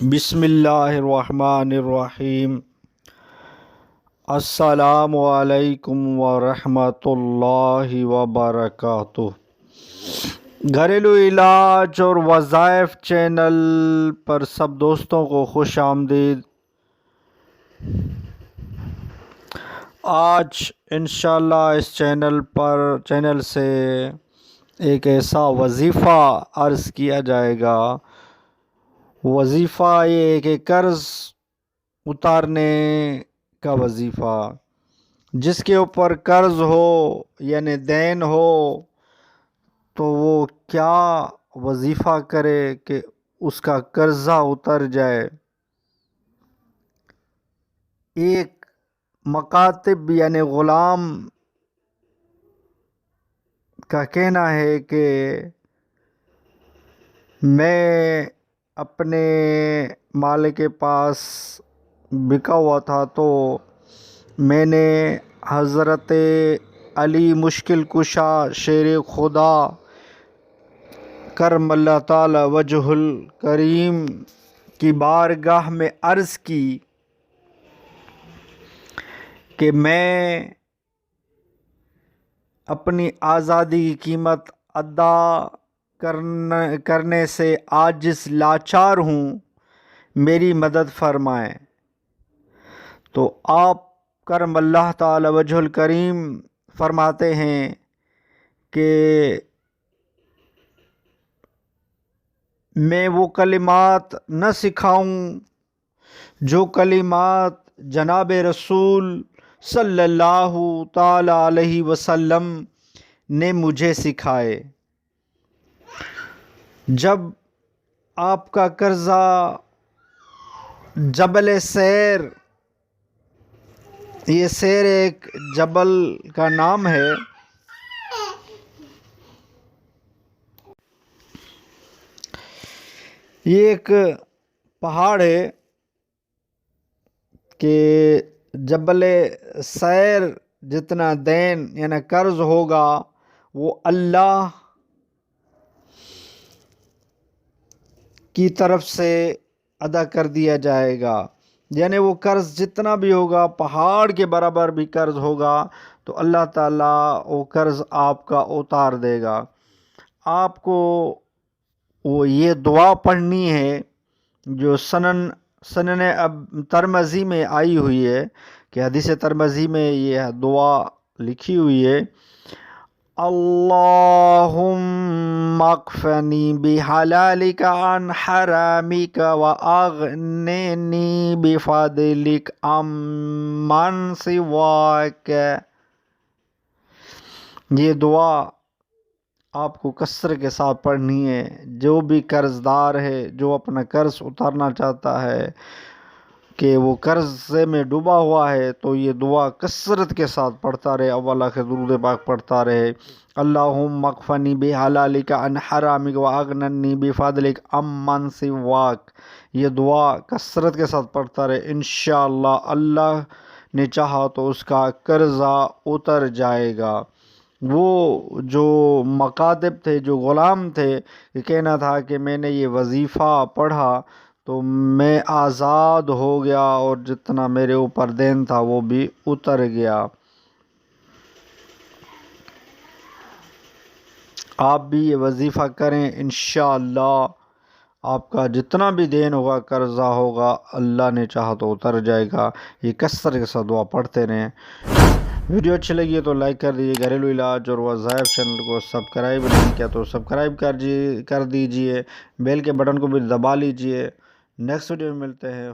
بسم اللہ الرحمن الرحیم۔ السلام علیکم ورحمۃ اللہ وبرکاتہ۔ گھریلو علاج اور وظائف چینل پر سب دوستوں کو خوش آمدید۔ آج انشاءاللہ اس چینل سے ایک ایسا وظیفہ عرض کیا جائے گا۔ وظیفہ یہ ہے کہ قرض اتارنے کا وظیفہ، جس کے اوپر قرض ہو یعنی دین ہو تو وہ کیا وظیفہ کرے کہ اس کا قرضہ اتر جائے۔ ایک مکاتب یعنی غلام کا کہنا ہے کہ میں اپنے مالک کے پاس بکا ہوا تھا تو میں نے حضرت علی مشکل کشا شیر خدا کرم اللہ تعالی وجہ الکریم کی بارگاہ میں عرض کی کہ میں اپنی آزادی کی قیمت ادا کرنے سے عاجز لاچار ہوں، میری مدد فرمائیں۔ تو آپ کرم اللہ تعالی وجہ الکریم فرماتے ہیں کہ میں وہ کلمات نہ سکھاؤں جو کلمات جناب رسول صلی اللہ تعالی علیہ وسلم نے مجھے سکھائے۔ جب آپ کا قرضہ جبل سیر، یہ سیر ایک جبل کا نام ہے، یہ ایک پہاڑ ہے کہ جبل سیر جتنا دین یعنی قرض ہوگا وہ اللہ کی طرف سے ادا کر دیا جائے گا۔ یعنی وہ قرض جتنا بھی ہوگا، پہاڑ کے برابر بھی قرض ہوگا تو اللہ تعالیٰ وہ قرض آپ کا اتار دے گا۔ آپ کو وہ یہ دعا پڑھنی ہے جو سنن ترمذی میں آئی ہوئی ہے کہ حدیث ترمذی میں یہ دعا لکھی ہوئی ہے، اللہم اکفنی بحلالک عن حرامک واغننی بفضلک عمن سواک۔ یہ دعا آپ کو کثرت کے ساتھ پڑھنی ہے۔ جو بھی قرض دار ہے، جو اپنا قرض اتارنا چاہتا ہے کہ وہ قرض میں ڈوبا ہوا ہے تو یہ دعا کثرت کے ساتھ پڑھتا رہے، اول آخر درود پاک پڑھتا رہے، اللہم اکفنی بحلالک عن حرامک واغننی بفضلک عمن سواک۔ یہ دعا کثرت کے ساتھ پڑھتا رہے، انشاءاللہ اللہ نے چاہا تو اس کا قرضہ اتر جائے گا۔ وہ جو مکاتب تھے، جو غلام تھے، یہ کہنا تھا کہ میں نے یہ وظیفہ پڑھا تو میں آزاد ہو گیا اور جتنا میرے اوپر دین تھا وہ بھی اتر گیا۔ آپ بھی یہ وظیفہ کریں، انشاءاللہ آپ کا جتنا بھی دین ہوگا، قرضہ ہوگا، اللہ نے چاہا تو اتر جائے گا۔ یہ کثرت کے ساتھ دعا پڑھتے رہیں۔ ویڈیو اچھی لگی ہے تو لائک کر دیجیے، گھریلو علاج اور وظائف چینل کو سبسکرائب نہیں کیا تو سبسکرائب کر دیجیے، بیل کے بٹن کو بھی دبا لیجیے۔ نیکسٹ ویڈیو میں ملتے ہیں۔